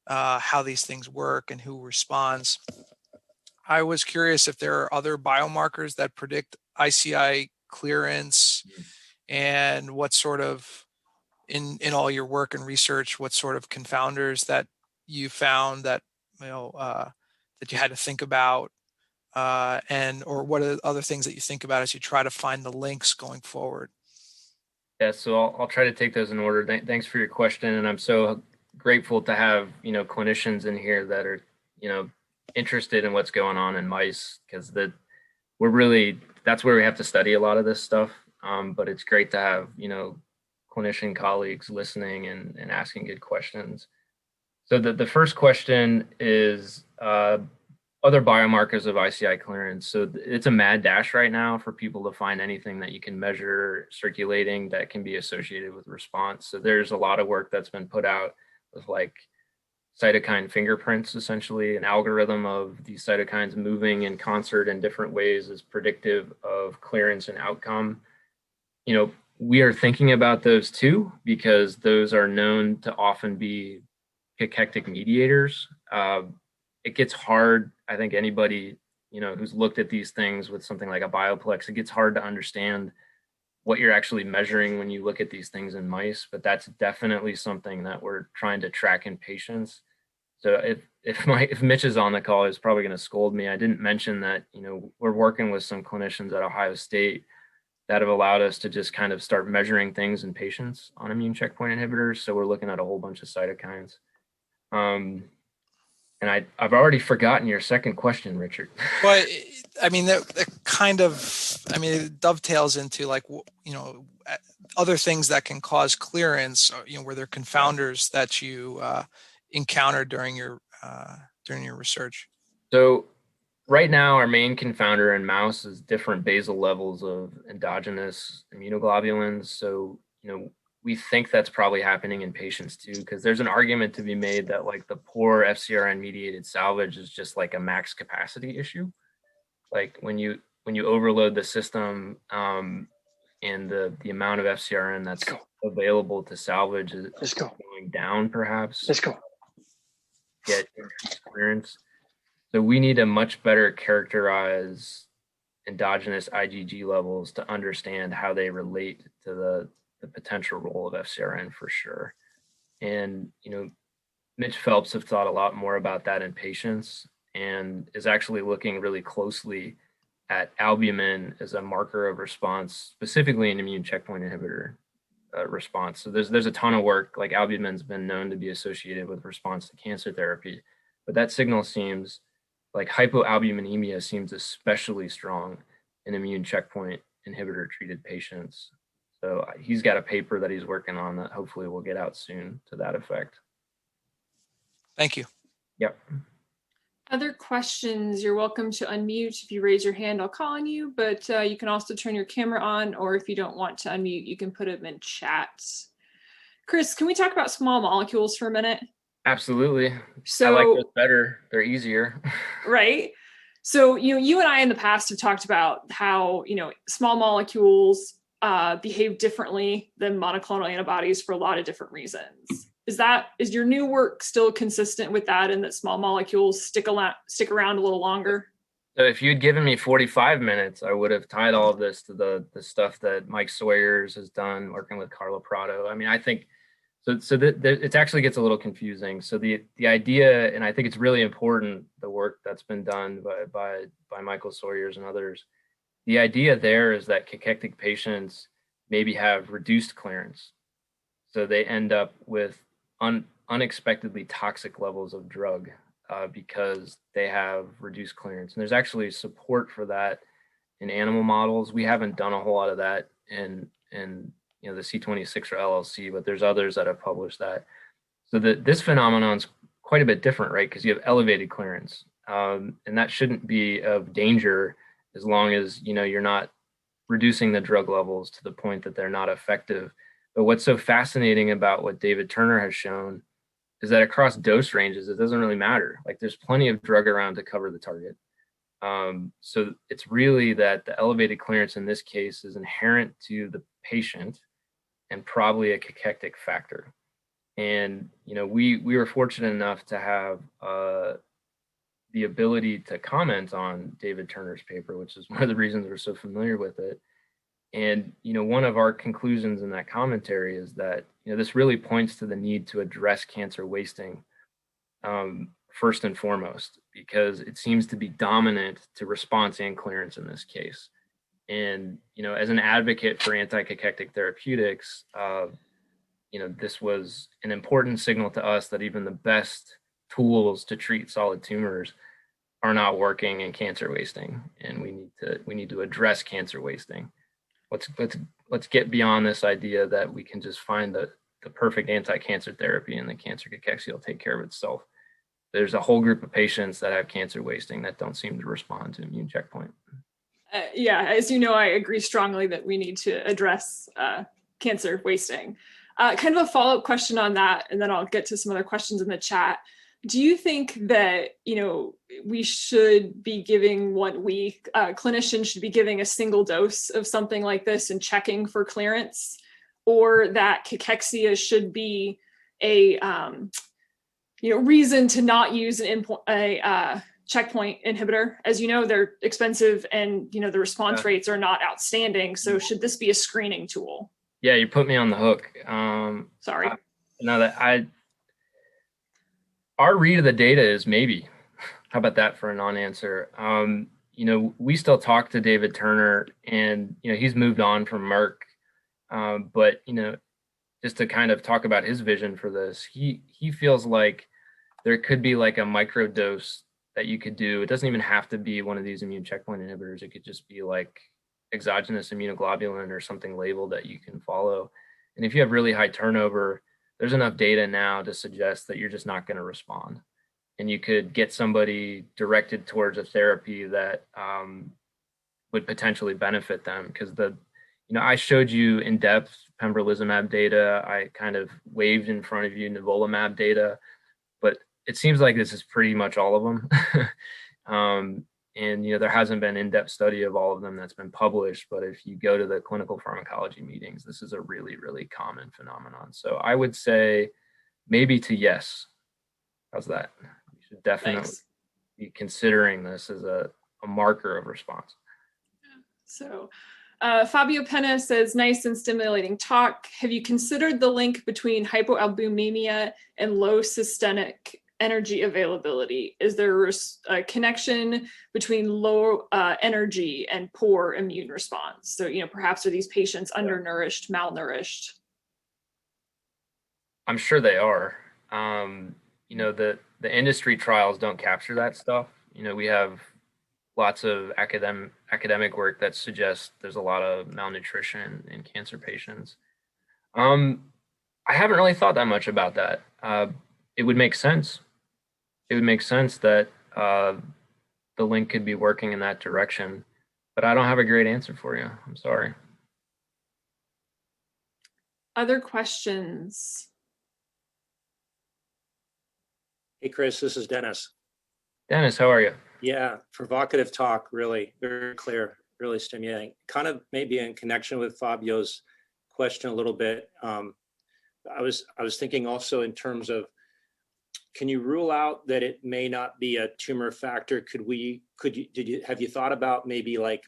how these things work and who responds. I was curious if there are other biomarkers that predict ICI clearance, and what sort of, in all your work and research, what sort of confounders that you found that that you had to think about, or what are other things that you think about as you try to find the links going forward? Yeah, so I'll try to take those in order. Thanks for your question, and I'm so grateful to have clinicians in here that are interested in what's going on in mice, because that's where we have to study a lot of this stuff. But it's great to have clinician colleagues listening and asking good questions. So the first question is other biomarkers of ICI clearance. So it's a mad dash right now for people to find anything that you can measure circulating that can be associated with response. So there's a lot of work that's been put out with like cytokine fingerprints, essentially an algorithm of these cytokines moving in concert in different ways is predictive of clearance and outcome. We are thinking about those too, because those are known to often be cachectic mediators. It gets hard. I think anybody, who's looked at these things with something like a bioplex, it gets hard to understand what you're actually measuring when you look at these things in mice, but that's definitely something that we're trying to track in patients. So if Mitch is on the call, he's probably going to scold me. I didn't mention that, we're working with some clinicians at Ohio State that have allowed us to just kind of start measuring things in patients on immune checkpoint inhibitors. So we're looking at a whole bunch of cytokines. And I've already forgotten your second question, Richard. But I mean, that kind of, I mean, it dovetails into like, other things that can cause clearance, were there confounders that you encountered during your research? So right now, our main confounder in mouse is different basal levels of endogenous immunoglobulins. So, we think that's probably happening in patients too, because there's an argument to be made that like the poor FcRn mediated salvage is just like a max capacity issue. Like when you overload the system, and the amount of FcRn that's available to salvage is going down, perhaps. Get increased clearance. So we need to much better characterize endogenous IgG levels to understand how they relate to the potential role of FcRn for sure. And, Mitch Phelps have thought a lot more about that in patients and is actually looking really closely at albumin as a marker of response, specifically in immune checkpoint inhibitor response. So there's a ton of work, like albumin's been known to be associated with response to cancer therapy, but that signal seems like hypoalbuminemia seems especially strong in immune checkpoint inhibitor treated patients. So he's got a paper that he's working on that hopefully will get out soon to that effect. Thank you. Yep. Other questions, you're welcome to unmute. If you raise your hand, I'll call on you, but you can also turn your camera on, or if you don't want to unmute, you can put them in chat. Chris, can we talk about small molecules for a minute? Absolutely. So, I like those better. They're easier. Right. So, you and I in the past have talked about how, small molecules behave differently than monoclonal antibodies for a lot of different reasons. Is your new work still consistent with that, and that small molecules stick around a little longer? So if you'd given me 45 minutes, I would have tied all of this to the stuff that Mike Sawyers has done working with Carla Prado. I mean, I think so it actually gets a little confusing. So the idea, and I think it's really important, the work that's been done by Michael Sawyers and others. The idea there is that cachectic patients maybe have reduced clearance. So they end up with unexpectedly toxic levels of drug because they have reduced clearance. And there's actually support for that in animal models. We haven't done a whole lot of that in the C26 or LLC, but there's others that have published that. So this phenomenon is quite a bit different, right? Because you have elevated clearance. And that shouldn't be of danger as long as you're not reducing the drug levels to the point that they're not effective. But what's so fascinating about what David Turner has shown is that across dose ranges, it doesn't really matter. Like there's plenty of drug around to cover the target. So it's really that the elevated clearance in this case is inherent to the patient and probably a cachectic factor. And, we were fortunate enough to have the ability to comment on David Turner's paper, which is one of the reasons we're so familiar with it. And, one of our conclusions in that commentary is that, this really points to the need to address cancer wasting first and foremost, because it seems to be dominant to response and clearance in this case. And, as an advocate for anti-cachectic therapeutics, this was an important signal to us that even the best tools to treat solid tumors are not working in cancer wasting. And we need to address cancer wasting. Let's get beyond this idea that we can just find the perfect anti-cancer therapy and the cancer cachexia will take care of itself. There's a whole group of patients that have cancer wasting that don't seem to respond to immune checkpoint. Yeah, as you know, I agree strongly that we need to address cancer wasting. Kind of a follow-up question on that, and then I'll get to some other questions in the chat. do you think that, we should be giving clinicians should be giving a single dose of something like this and checking for clearance, or that cachexia should be a, reason to not use a checkpoint inhibitor? As you know, they're expensive and, the response rates are not outstanding. So should this be a screening tool? Yeah, you put me on the hook. Sorry. Our read of the data is maybe. How about that for a non-answer? We still talk to David Turner, and he's moved on from Merck. But just to kind of talk about his vision for this, he feels like there could be like a micro dose that you could do. It doesn't even have to be one of these immune checkpoint inhibitors. It could just be like exogenous immunoglobulin or something labeled that you can follow. And if you have really high turnover, there's enough data now to suggest that you're just not going to respond. And you could get somebody directed towards a therapy that would potentially benefit them. Because I showed you in depth pembrolizumab data. I kind of waved in front of you nivolumab data, but it seems like this is pretty much all of them. And there hasn't been in-depth study of all of them that's been published, but if you go to the clinical pharmacology meetings, this is a really, really common phenomenon. So I would say maybe to yes. How's that? You should definitely be considering this as a marker of response. So Fabio Penna says, nice and stimulating talk. Have you considered the link between hypoalbuminemia and low systemic energy availability? Is there a connection between low energy and poor immune response? So, perhaps are these patients undernourished, malnourished? I'm sure they are. The industry trials don't capture that stuff. We have lots of academic work that suggests there's a lot of malnutrition in cancer patients. I haven't really thought that much about that. It would make sense. It would make sense that the link could be working in that direction, but I don't have a great answer for you. I'm sorry. Other questions? Hey, Chris, this is Dennis. Dennis, how are you? Yeah, provocative talk, really very clear, really stimulating. Kind of maybe in connection with Fabio's question a little bit. I was thinking also in terms of, can you rule out that it may not be a tumor factor? Have you thought about maybe like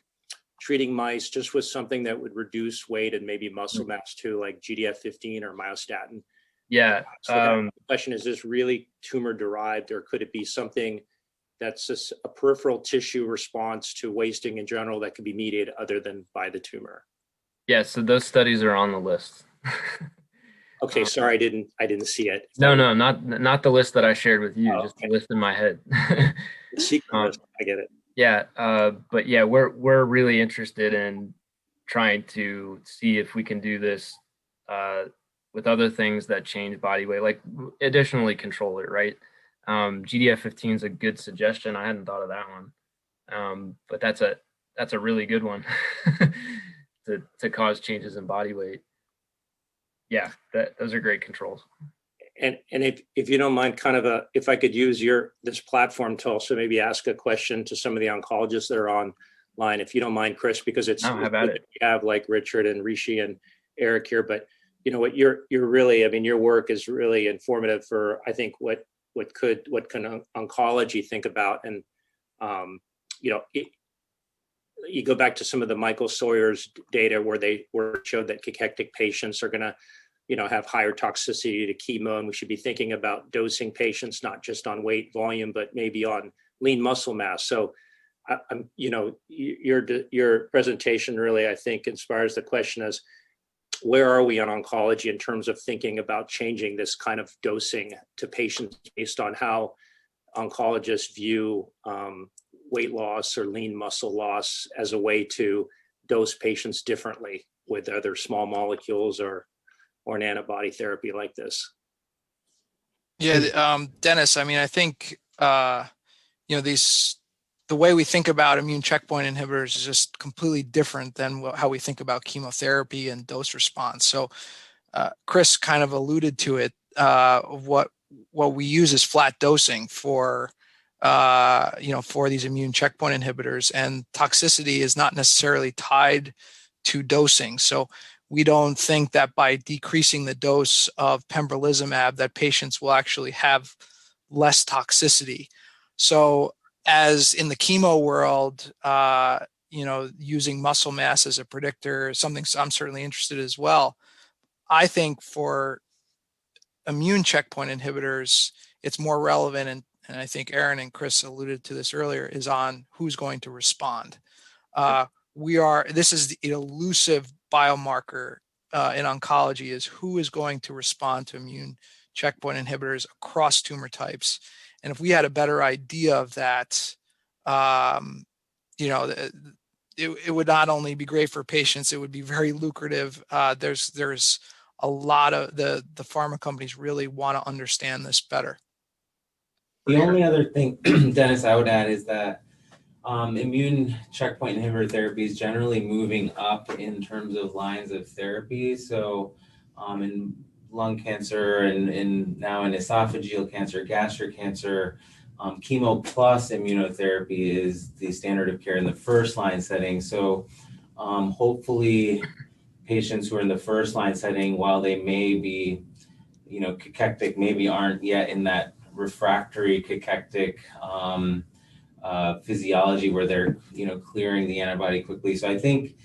treating mice just with something that would reduce weight and maybe muscle mass too, like GDF-15 or myostatin? Yeah. So the question is this really tumor derived, or could it be something that's just a peripheral tissue response to wasting in general that could be mediated other than by the tumor? Yeah, so those studies are on the list. Okay, sorry, I didn't see it. No, not the list that I shared with you, just the list in my head. The secret list, I get it. Yeah, but yeah, we're really interested in trying to see if we can do this with other things that change body weight, like additionally control it, right? GDF-15 is a good suggestion. I hadn't thought of that one, but that's a really good one to cause changes in body weight. Yeah, those are great controls. And if you don't mind, if I could use this platform to also maybe ask a question to some of the oncologists that are online, if you don't mind, Chris, because it's how about it? We have like Richard and Rishi and Eric here, but what you're really, your work is really informative for, I think, what can oncology think about. And you go back to some of the Michael Sawyer's data where they showed that cachectic patients are going to have higher toxicity to chemo, and we should be thinking about dosing patients not just on weight volume but maybe on lean muscle mass. So your presentation really, I think, inspires the question as where are we on oncology in terms of thinking about changing this kind of dosing to patients based on how oncologists view weight loss or lean muscle loss as a way to dose patients differently with other small molecules or an antibody therapy like this? Yeah, Dennis, I think, the way we think about immune checkpoint inhibitors is just completely different than how we think about chemotherapy and dose response. So Chris kind of alluded to it, of what what we use is flat dosing for for these immune checkpoint inhibitors, and toxicity is not necessarily tied to dosing. So we don't think that by decreasing the dose of pembrolizumab that patients will actually have less toxicity. So as in the chemo world, using muscle mass as a predictor is something I'm certainly interested in as well. I think for immune checkpoint inhibitors, it's more relevant, and I think Aaron and Chris alluded to this earlier, is on who's going to respond. This is the elusive biomarker in oncology, is who is going to respond to immune checkpoint inhibitors across tumor types. And if we had a better idea of that, it would not only be great for patients, it would be very lucrative. There's a lot of the pharma companies really want to understand this better. The only other thing, Dennis, I would add is that immune checkpoint inhibitor therapy is generally moving up in terms of lines of therapy. So in lung cancer and now in esophageal cancer, gastric cancer, chemo plus immunotherapy is the standard of care in the first line setting. So hopefully patients who are in the first line setting, while they may be, cachectic, maybe aren't yet in that refractory cachectic physiology where they're, clearing the antibody quickly. So I think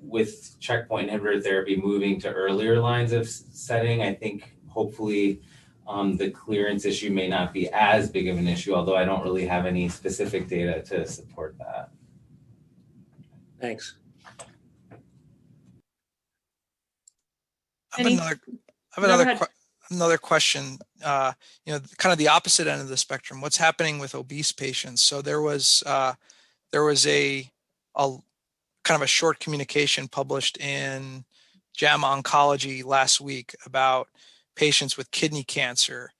with checkpoint inhibitor therapy moving to earlier lines of setting, I think hopefully the clearance issue may not be as big of an issue, although I don't really have any specific data to support that. Thanks. I have another question. Kind of the opposite end of the spectrum. What's happening with obese patients? So there was a kind of a short communication published in JAMA Oncology last week about patients with kidney cancer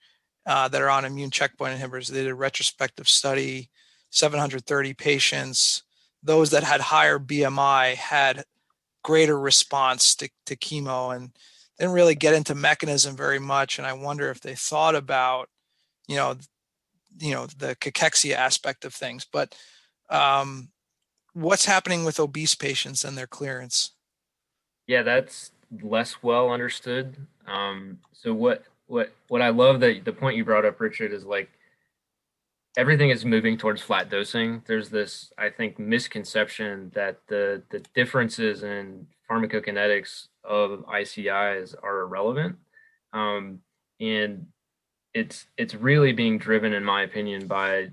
that are on immune checkpoint inhibitors. They did a retrospective study, 730 patients. Those that had higher BMI had greater response to chemo, and didn't really get into mechanism very much. And I wonder if they thought about, the cachexia aspect of things. But what's happening with obese patients and their clearance? Yeah, that's less well understood. So what I love, that the point you brought up, Richard, is like everything is moving towards flat dosing. There's this, I think, misconception that the differences in pharmacokinetics of ICIs are irrelevant. And it's really being driven, in my opinion, by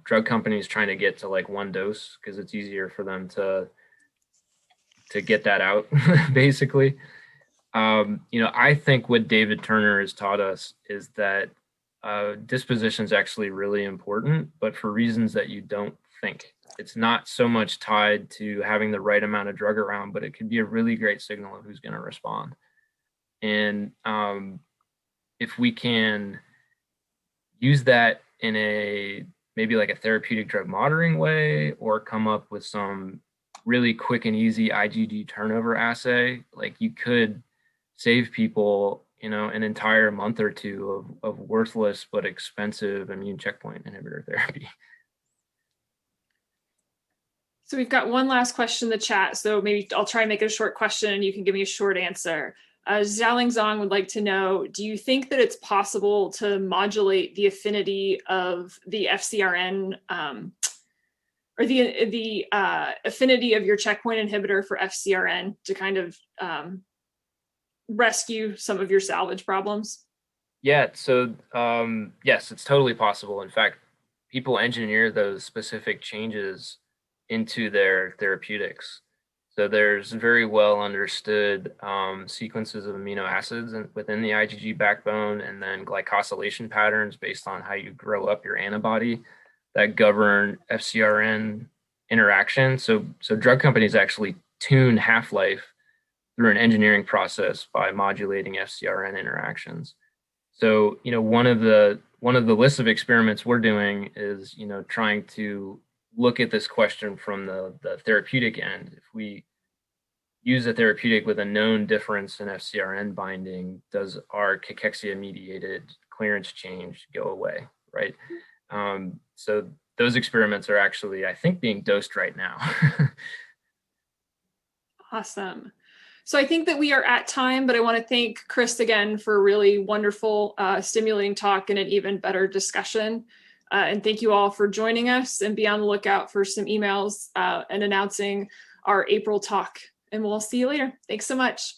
drug companies trying to get to like one dose because it's easier for them to get that out, basically. I think what David Turner has taught us is that disposition is actually really important, but for reasons that you don't think. It's not so much tied to having the right amount of drug around, but it could be a really great signal of who's going to respond. And if we can use that in maybe like a therapeutic drug monitoring way, or come up with some really quick and easy IgG turnover assay, like you could save people, an entire month or two of worthless but expensive immune checkpoint inhibitor therapy. So we've got one last question in the chat. So maybe I'll try and make it a short question and you can give me a short answer. Xiaoling Zhang would like to know, do you think that it's possible to modulate the affinity of the FcRn or the affinity of your checkpoint inhibitor for FcRn to kind of rescue some of your salvage problems? Yeah, so yes, it's totally possible. In fact, people engineer those specific changes into their therapeutics. So there's very well understood sequences of amino acids within the IgG backbone, and then glycosylation patterns based on how you grow up your antibody that govern FcRn interaction. So drug companies actually tune half-life through an engineering process by modulating FcRn interactions. So, one of the lists of experiments we're doing is, trying to look at this question from the therapeutic end. If we use a therapeutic with a known difference in FcRn binding, does our cachexia-mediated clearance change go away, right? So those experiments are actually, I think, being dosed right now. Awesome. So I think that we are at time, but I want to thank Chris again for a really wonderful, stimulating talk and an even better discussion. And thank you all for joining us, and be on the lookout for some emails and announcing our April talk. And we'll see you later. Thanks so much.